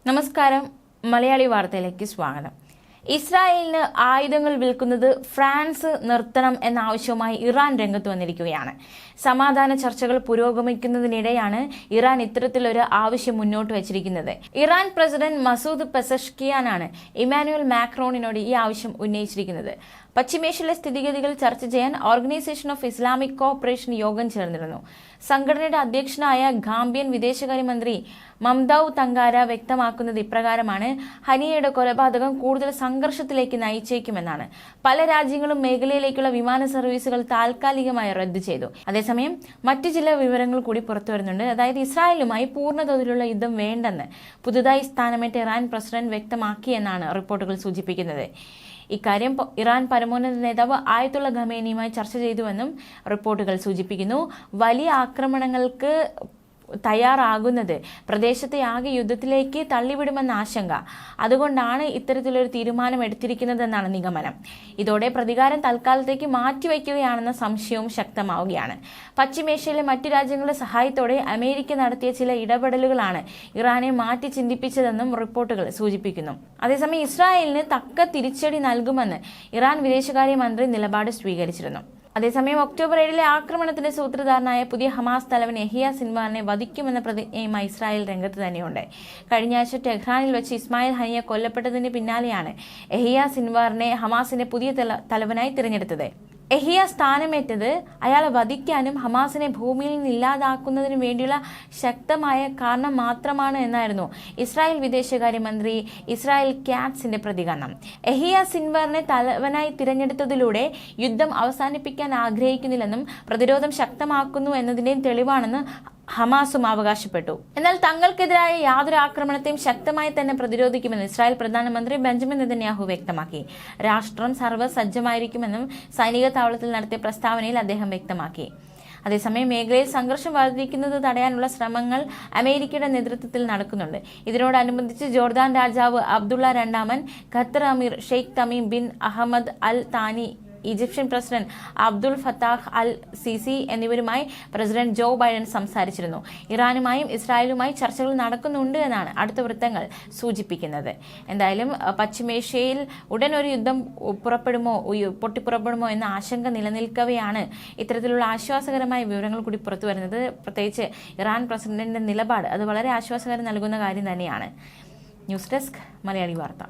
നമസ്കാരം, മലയാളി വാർത്തയിലേക്ക് സ്വാഗതം. ഇസ്രായേലിന് ആയുധങ്ങൾ വിൽക്കുന്നത് ഫ്രാൻസ് നിർത്തണം എന്ന ആവശ്യവുമായി ഇറാൻ രംഗത്ത് വന്നിരിക്കുകയാണ്. സമാധാന ചർച്ചകൾ പുരോഗമിക്കുന്നതിനിടെയാണ് ഇറാൻ ഇത്തരത്തിലൊരു ആവശ്യം മുന്നോട്ട് വച്ചിരിക്കുന്നത്. ഇറാൻ പ്രസിഡന്റ് മസൂദ് പെസഷ്കിയാനാണ് ഇമാനുവൽ മാക്രോണിനോട് ഈ ആവശ്യം ഉന്നയിച്ചിരിക്കുന്നത്. പശ്ചിമേഷ്യയിലെ സ്ഥിതിഗതികൾ ചർച്ച ചെയ്യാൻ ഓർഗനൈസേഷൻ ഓഫ് ഇസ്ലാമിക് കോഓപ്പറേഷൻ യോഗം ചേർന്നിരുന്നു. സംഘടനയുടെ അധ്യക്ഷനായ ഗാംബിയൻ വിദേശകാര്യമന്ത്രി മംദൌ തങ്കാര വ്യക്തമാക്കുന്നത് ഇപ്രകാരമാണ്: ഹനിയയുടെ കൊലപാതകം കൂടുതൽ സംഘർഷത്തിലേക്ക് നയിച്ചേക്കുമെന്നാണ്. പല രാജ്യങ്ങളും മേഖലയിലേക്കുള്ള വിമാന സർവീസുകൾ താൽക്കാലികമായി റദ്ദു ചെയ്തു. അതേസമയം മറ്റു ചില വിവരങ്ങൾ കൂടി പുറത്തുവരുന്നുണ്ട്. അതായത് ഇസ്രായേലുമായി പൂർണ്ണതോതിലുള്ള യുദ്ധം വേണ്ടെന്ന് പുതുതായി സ്ഥാനമേറ്റ ഇറാൻ പ്രസിഡന്റ് വ്യക്തമാക്കിയെന്നാണ് റിപ്പോർട്ടുകൾ സൂചിപ്പിക്കുന്നത്. ഇക്കാര്യം ഇറാൻ പരമോന്നത നേതാവ് ആയത്തുള്ള ഖമേനിയുമായി ചർച്ച ചെയ്തുവെന്നും റിപ്പോർട്ടുകൾ സൂചിപ്പിക്കുന്നു. വലിയ ആക്രമണങ്ങൾക്ക് തയ്യാറാകുന്നത് പ്രദേശത്തെ ആകെ യുദ്ധത്തിലേക്ക് തള്ളിവിടുമെന്ന ആശങ്ക, അതുകൊണ്ടാണ് ഇത്തരത്തിലൊരു തീരുമാനം എടുത്തിരിക്കുന്നതെന്നാണ് നിഗമനം. ഇതോടെ പ്രതികാരം തൽക്കാലത്തേക്ക് മാറ്റിവെക്കുകയാണെന്ന സംശയവും ശക്തമാവുകയാണ്. പശ്ചിമേഷ്യയിലെ മറ്റു രാജ്യങ്ങളുടെ സഹായത്തോടെ അമേരിക്ക നടത്തിയ ചില ഇടപെടലുകളാണ് ഇറാനെ മാറ്റി ചിന്തിപ്പിച്ചതെന്നും റിപ്പോർട്ടുകൾ സൂചിപ്പിക്കുന്നു. അതേസമയം ഇസ്രായേലിന് തക്ക തിരിച്ചടി നൽകുമെന്ന് ഇറാൻ വിദേശകാര്യമന്ത്രി നിലപാട് സ്വീകരിച്ചിരുന്നു. അതേസമയം ഒക്ടോബർ 7 ആക്രമണത്തിന്റെ സൂത്രധാരനായ പുതിയ ഹമാസ് തലവൻ യഹിയ സിൻവാറിനെ വധിക്കുമെന്ന പ്രതിജ്ഞയുമായി ഇസ്രായേൽ രംഗത്ത് തന്നെയുണ്ട്. കഴിഞ്ഞ ആഴ്ച ടെഹ്റാനിൽ വെച്ച് ഇസ്മായിൽ ഹനിയ കൊല്ലപ്പെട്ടതിന് പിന്നാലെയാണ് യഹിയ സിൻവാറിനെ ഹമാസിന്റെ പുതിയ തലവനായി തിരഞ്ഞെടുത്തത്. യഹിയ സ്ഥാനമേറ്റത് അയാളെ വധിക്കാനും ഹമാസിനെ ഭൂമിയിൽ നിന്ന് ഇല്ലാതാക്കുന്നതിനും വേണ്ടിയുള്ള ശക്തമായ കാരണം മാത്രമാണ് എന്നായിരുന്നു ഇസ്രായേൽ വിദേശകാര്യമന്ത്രി ഇസ്രായേൽ കാറ്റ്സിന്റെ പ്രതികരണം. യഹിയ സിൻവാറിനെ തലവനായി തിരഞ്ഞെടുത്തതിലൂടെ യുദ്ധം അവസാനിപ്പിക്കാൻ ആഗ്രഹിക്കുന്നില്ലെന്നും പ്രതിരോധം ശക്തമാക്കുന്നു എന്നതിന്റെയും തെളിവാണെന്ന് ഹമാസും അവകാശപ്പെട്ടു. എന്നാൽ തങ്ങൾക്കെതിരായ യാതൊരു ആക്രമണത്തെയും ശക്തമായി തന്നെ പ്രതിരോധിക്കുമെന്ന് ഇസ്രായേൽ പ്രധാനമന്ത്രി ബെഞ്ചമിൻ നെതന്യാഹു വ്യക്തമാക്കി. രാഷ്ട്രം സർവ്വസജ്ജമായിരിക്കുമെന്നും സൈനിക താവളത്തിൽ നടത്തിയ പ്രസ്താവനയിൽ അദ്ദേഹം വ്യക്തമാക്കി. അതേസമയം മേഖലയിൽ സംഘർഷം വർദ്ധിക്കുന്നത് തടയാനുള്ള ശ്രമങ്ങൾ അമേരിക്കയുടെ നേതൃത്വത്തിൽ നടക്കുന്നുണ്ട്. ഇതിനോടനുബന്ധിച്ച് ജോർദാൻ രാജാവ് അബ്ദുള്ള രണ്ടാമൻ, ഖത്തർ അമീർ Sheikh Tamim bin Ahmad al Thani, Egyptian president Abdul Fattah al Sisi എന്നിവരുമായി പ്രസിഡന്റ് ജോ ബൈഡൻ സംസാരിച്ചിരുന്നു. ഇറാനുമായും ഇസ്രായേലുമായി ചർച്ചകൾ നടക്കുന്നുണ്ട് എന്നാണ് അടുത്ത വൃത്തങ്ങൾ സൂചിപ്പിക്കുന്നത്. എന്തായാലും പശ്ചിമേഷ്യയിൽ ഉടൻ ഒരു യുദ്ധം പൊട്ടിപ്പുറപ്പെടുമോ എന്ന ആശങ്ക നിലനിൽക്കവെയാണ് ഇത്തരത്തിലുള്ള ആശ്വാസകരമായ വിവരങ്ങൾ കൂടി പുറത്തു വരുന്നത്. പ്രത്യേകിച്ച് ഇറാൻ പ്രസിഡന്റിന്റെ നിലപാട് അത് വളരെ ആശ്വാസകരം നൽകുന്ന കാര്യം തന്നെയാണ്. ന്യൂസ് ഡെസ്ക്, മലയാളി വാർത്ത.